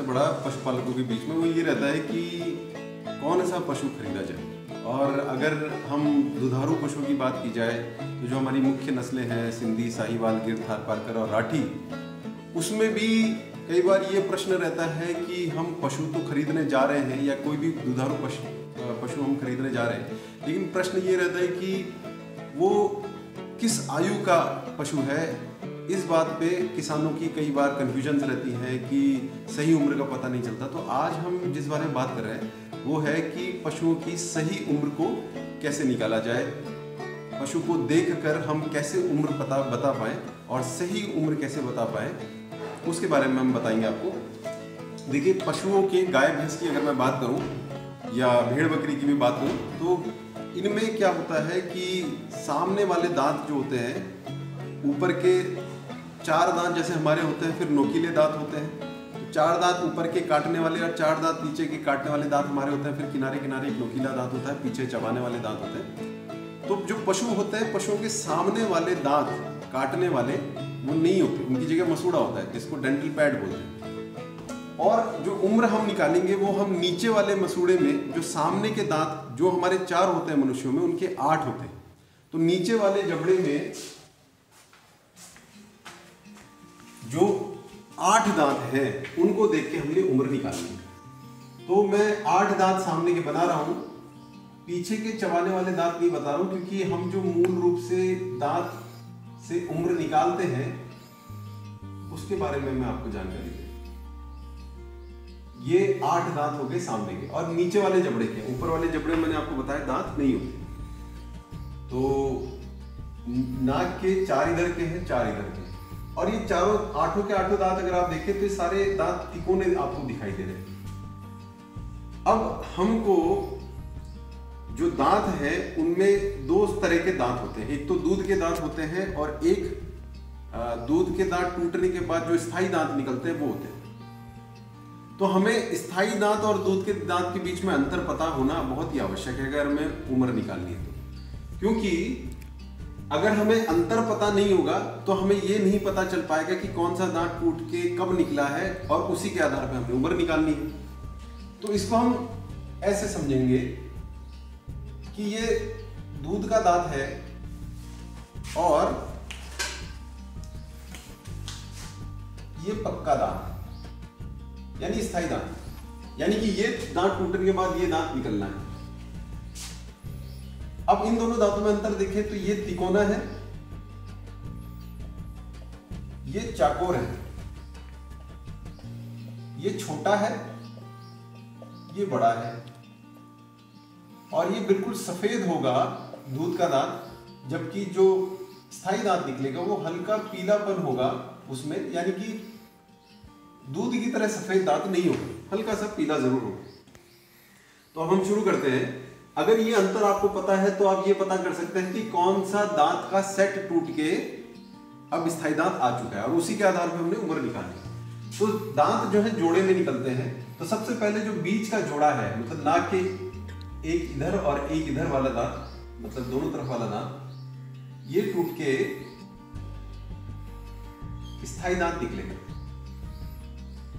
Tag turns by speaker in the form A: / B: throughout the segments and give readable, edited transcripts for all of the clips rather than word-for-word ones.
A: सबसे बड़ा पशुपालकों के बीच में वो ये रहता है कि कौन सा पशु खरीदा जाए। और अगर हम दुधारू पशुओं की बात की जाए तो जो हमारी मुख्य नस्लें हैं सिंधी, साहिवाल, गिर, थारपारकर और राठी, उसमें भी कई बार ये प्रश्न रहता है कि हम पशु तो खरीदने जा रहे हैं या कोई भी दुधारू पशु हम खरीदने जा रहे हैं, लेकिन प्रश्न ये रहता है कि वो किस आयु का पशु है। इस बात पे किसानों की कई बार कन्फ्यूजन्स रहती हैं कि सही उम्र का पता नहीं चलता। तो आज हम जिस बारे में बात कर रहे हैं वो है कि पशुओं की सही उम्र को कैसे निकाला जाए, पशु को देखकर हम कैसे उम्र बता पाएँ और सही उम्र कैसे बता पाएँ, उसके बारे में हम बताएंगे आपको। देखिए, पशुओं के गाय भैंस की अगर मैं बात करूं या भेड़ बकरी की भी बात करूं तो इनमें क्या होता है कि सामने वाले दांत जो होते हैं, ऊपर के 4 दांत जैसे हमारे होते हैं, फिर नोकीले दांत होते हैं। तो 4 दांत ऊपर के काटने वाले और 4 दांत नीचे के काटने वाले दांत हमारे होते हैं। फिर किनारे किनारे एक नोकीला दांत होता है, पीछे चबाने वाले दांत होते हैं। तो जो पशु होते हैं, पशुओं के सामने वाले दांत काटने वाले वो नहीं होते, उनकी जगह मसूड़ा होता है जिसको डेंटल पैड बोलते हैं। और जो उम्र हम निकालेंगे वो हम नीचे वाले मसूड़े में, जो सामने के दांत जो हमारे 4 होते हैं मनुष्यों में, उनके 8 होते हैं। तो नीचे वाले जबड़े में जो 8 दांत हैं उनको देख के हमने उम्र निकालनी है। तो मैं 8 दांत सामने के बना रहा हूं, पीछे के चबाने वाले दांत नहीं बता रहा हूं, क्योंकि हम जो मूल रूप से दांत से उम्र निकालते हैं उसके बारे में मैं आपको जानकारी दूं। ये 8 दांत हो गए सामने के, और नीचे वाले जबड़े के, ऊपर वाले जबड़े मैंने आपको बताया दांत नहीं होते। तो नाक के 4 इधर के हैं, 4 इधर के, और ये चारों 8 के 8 दांत अगर आप देखें तो ये सारे दांत तिकोने आपको दिखाई दे रहे हैं। अब हमको जो दांत है उनमें 2 तरह के दांत होते हैं। एक तो दूध के दांत होते हैं और एक दूध के दांत टूटने के बाद जो स्थायी दांत निकलते हैं वो होते हैं। तो हमें स्थायी दांत और दूध के दांत के बीच में अंतर पता होना बहुत ही आवश्यक है अगर हमें उम्र निकालनी है तो। क्योंकि अगर हमें अंतर पता नहीं होगा तो हमें ये नहीं पता चल पाएगा कि कौन सा दांत टूट के कब निकला है, और उसी के आधार पर हमें उम्र निकालनी है। तो इसको हम ऐसे समझेंगे कि ये दूध का दांत है और ये पक्का दांत, यानी स्थायी दांत, यानी कि ये दांत टूटने के बाद ये दांत निकलना है। अब इन दोनों दांतों में अंतर देखें तो ये तिकोना है, ये चाकोर है, ये छोटा है, ये बड़ा है, और ये बिल्कुल सफेद होगा दूध का दांत, जबकि जो स्थायी दांत निकलेगा वो हल्का पीलापन होगा उसमें, यानी कि दूध की तरह सफेद दांत नहीं होगा, हल्का सा पीला जरूर होगा। तो अब हम शुरू करते हैं। अगर ये अंतर आपको पता है तो आप ये पता कर सकते हैं कि कौन सा दांत का सेट टूट के अब स्थायी दांत आ चुका है, और उसी के आधार पर हमने उम्र निकाली। तो दांत जो है जोड़े में निकलते हैं। तो सबसे पहले जो बीच का जोड़ा है, मतलब नाक के एक इधर और एक इधर वाला दांत, मतलब दोनों तरफ वाला दांत, ये टूट के स्थायी दांत निकलेगा।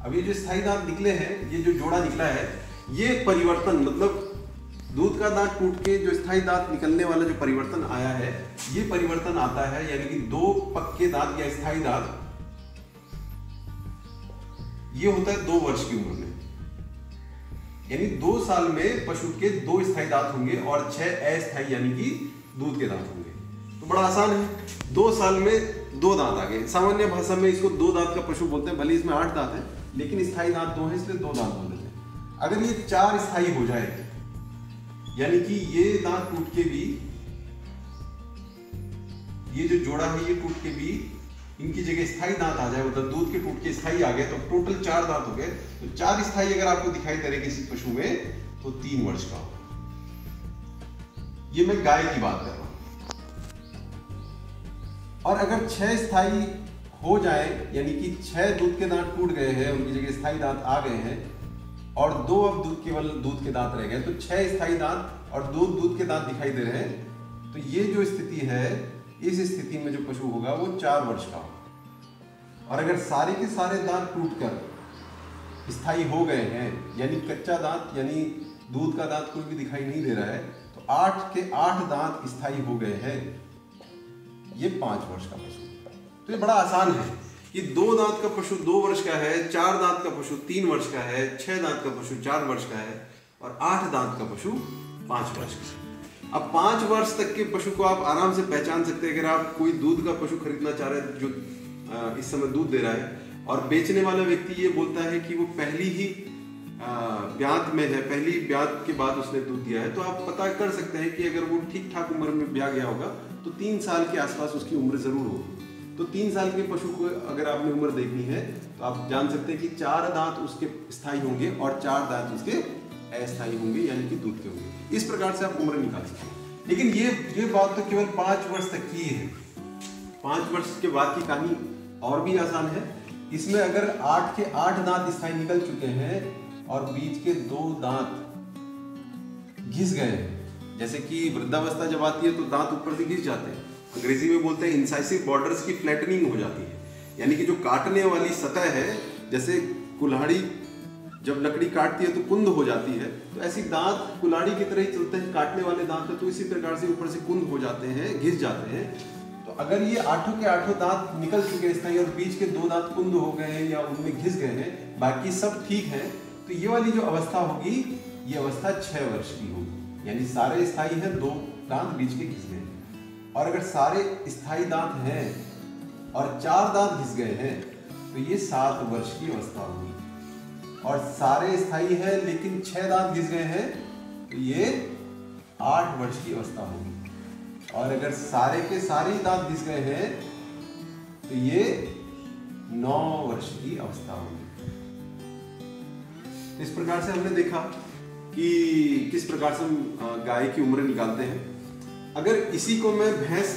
A: अब ये जो स्थायी दांत निकले हैं, ये जो जोड़ा निकला है, ये परिवर्तन, मतलब दूध का दांत टूट के जो स्थायी दांत निकलने वाला जो परिवर्तन आया है, ये परिवर्तन आता है, यानी कि 2 पक्के दांत या स्थायी दांत, ये होता है 2 वर्ष की उम्र में। यानी 2 साल में पशु के 2 स्थायी दांत होंगे और 6 अस्थायी यानी कि दूध के दांत होंगे। तो बड़ा आसान है, 2 साल में 2 दांत आ गए। सामान्य भाषा में इसको 2 दांत का पशु बोलते हैं, भले इसमें 8 दांत है लेकिन स्थायी दांत 2 है इसलिए 2 दांत बोल देते हैं। अगर ये 4 स्थायी हो जाए, यानी कि ये दांत टूट के भी, ये जो जोड़ा है ये टूट के भी इनकी जगह स्थायी दांत आ जाए, मतलब दूध के टूट के स्थायी आ गए, तो टोटल 4 दांत हो गए। तो 4 स्थायी अगर आपको दिखाई दे रहे किसी पशु में तो 3 वर्ष का होगा। ये मैं गाय की बात कर रहा हूं। और अगर 6 स्थायी हो जाए, यानी कि 6 दूध के दांत टूट गए हैं, उनकी जगह स्थायी दांत आ गए हैं, और 2 अब केवल दूध के दांत रह गए, तो 6 स्थायी दांत और 2 दूध के दांत दिखाई दे रहे हैं। तो ये जो स्थिति है, इस स्थिति में जो पशु होगा वो 4 वर्ष का होगा। और अगर सारे के सारे दांत टूटकर स्थायी हो गए हैं, यानी कच्चा दांत यानी दूध का दांत कोई भी दिखाई नहीं दे रहा है, तो 8 के 8 दांत स्थायी हो गए हैं, ये 5 वर्ष का पशु। तो ये बड़ा आसान है कि 2 दांत का पशु 2 वर्ष का है, 4 दांत का पशु 3 वर्ष का है, 6 दांत का पशु 4 वर्ष का है और 8 दांत का पशु 5 वर्ष का है। अब 5 वर्ष तक के पशु को आप आराम से पहचान सकते हैं। अगर आप कोई दूध का पशु खरीदना चाह रहे हैं जो इस समय दूध दे रहा है और बेचने वाला व्यक्ति ये बोलता है कि वो पहली ही ब्यात में है, पहली ब्यात के बाद उसने दूध दिया है, तो आप पता कर सकते हैं कि अगर वो ठीक ठाक उम्र में ब्याह गया होगा तो 3 साल के आसपास उसकी उम्र जरूर होगी। तो 3 साल के पशु को अगर आपने उम्र देखनी है तो आप जान सकते हैं कि 4 दांत उसके स्थायी होंगे और 4 दांत उसके अस्थायी होंगे, यानी कि दूध के होंगे। इस प्रकार से आप उम्र निकाल सकते हैं। लेकिन ये बात तो केवल 5 वर्ष तक की है। 5 वर्ष के बाद की कहानी और भी आसान है। इसमें अगर 8 के 8 दांत स्थायी निकल चुके हैं और बीच के 2 दांत घिस गए हैं, जैसे कि वृद्धावस्था जब आती है तो दांत ऊपर से घिस जाते हैं, अंग्रेजी में बोलते हैं इंसाइसिव बॉर्डर्स की फ्लैटनिंग हो जाती है, यानी कि जो काटने वाली सतह है, जैसे कुल्हाड़ी जब लकड़ी काटती है तो कुंद हो जाती है, तो ऐसी दांत कुल्हाड़ी की तरह ही चलते हैं, काटने वाले दांत है, तो इसी प्रकार से ऊपर से कुंद हो जाते हैं, घिस जाते हैं। तो अगर ये 8 के 8 दांत निकल चुके हैं स्थायी और बीच के 2 दांत कुंद हो गए हैं या उनमें घिस गए हैं, बाकी सब ठीक है, तो ये वाली जो अवस्था होगी ये अवस्था 6 वर्ष की होगी, यानी सारे स्थायी हैं, 2 दांत बीच के घिस गए हैं। और अगर सारे स्थायी दांत हैं और 4 दांत घिस गए हैं तो ये 7 वर्ष की अवस्था होगी। और सारे स्थायी हैं लेकिन 6 दांत घिस गए हैं तो ये 8 वर्ष की अवस्था होगी। और अगर सारे के सारे दांत घिस गए हैं तो ये 9 वर्ष की अवस्था होगी। इस प्रकार से हमने देखा कि किस प्रकार से हम गाय की उम्र निकालते हैं। अगर इसी को मैं भैंस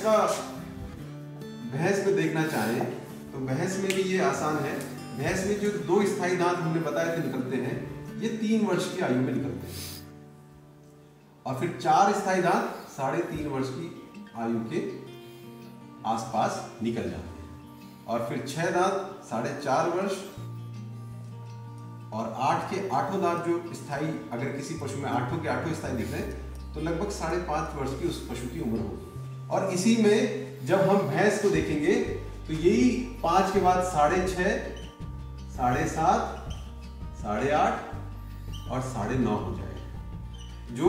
A: में देखना चाहें तो भैंस में भी ये आसान है। भैंस में जो 2 स्थायी दांत हमने बताए थे निकलते हैं, ये 3 वर्ष की आयु में निकलते हैं और फिर 4 स्थायी दांत 3.5 वर्ष की आयु के आसपास निकल जाते हैं और फिर 6 दांत 4.5 वर्ष और 8 के 8 दांत जो स्थायी, अगर किसी पशु में 8 के 8 स्थायी दिख रहे हैं तो लगभग 5.5 वर्ष की उस पशु की उम्र होगी। और इसी में जब हम भैंस को देखेंगे तो यही 5 के बाद 6.5, 7.5, 8.5 और 9.5 हो जाएगा, जो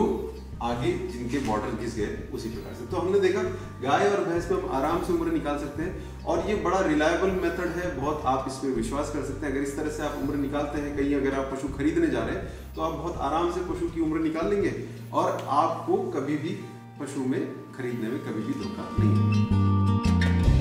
A: आगे जिनके बॉर्डर घिस गए उसी प्रकार से। तो हमने देखा गाय और भैंस में हम आराम से उम्र निकाल सकते हैं और ये बड़ा रिलायबल मेथड है, बहुत आप इस पे विश्वास कर सकते हैं। अगर इस तरह से आप उम्र निकालते हैं, कहीं अगर आप पशु खरीदने जा रहे हैं तो आप बहुत आराम से पशु की उम्र निकाल लेंगे और आपको कभी भी पशु में खरीदने में कभी भी धोखा नहीं होगा।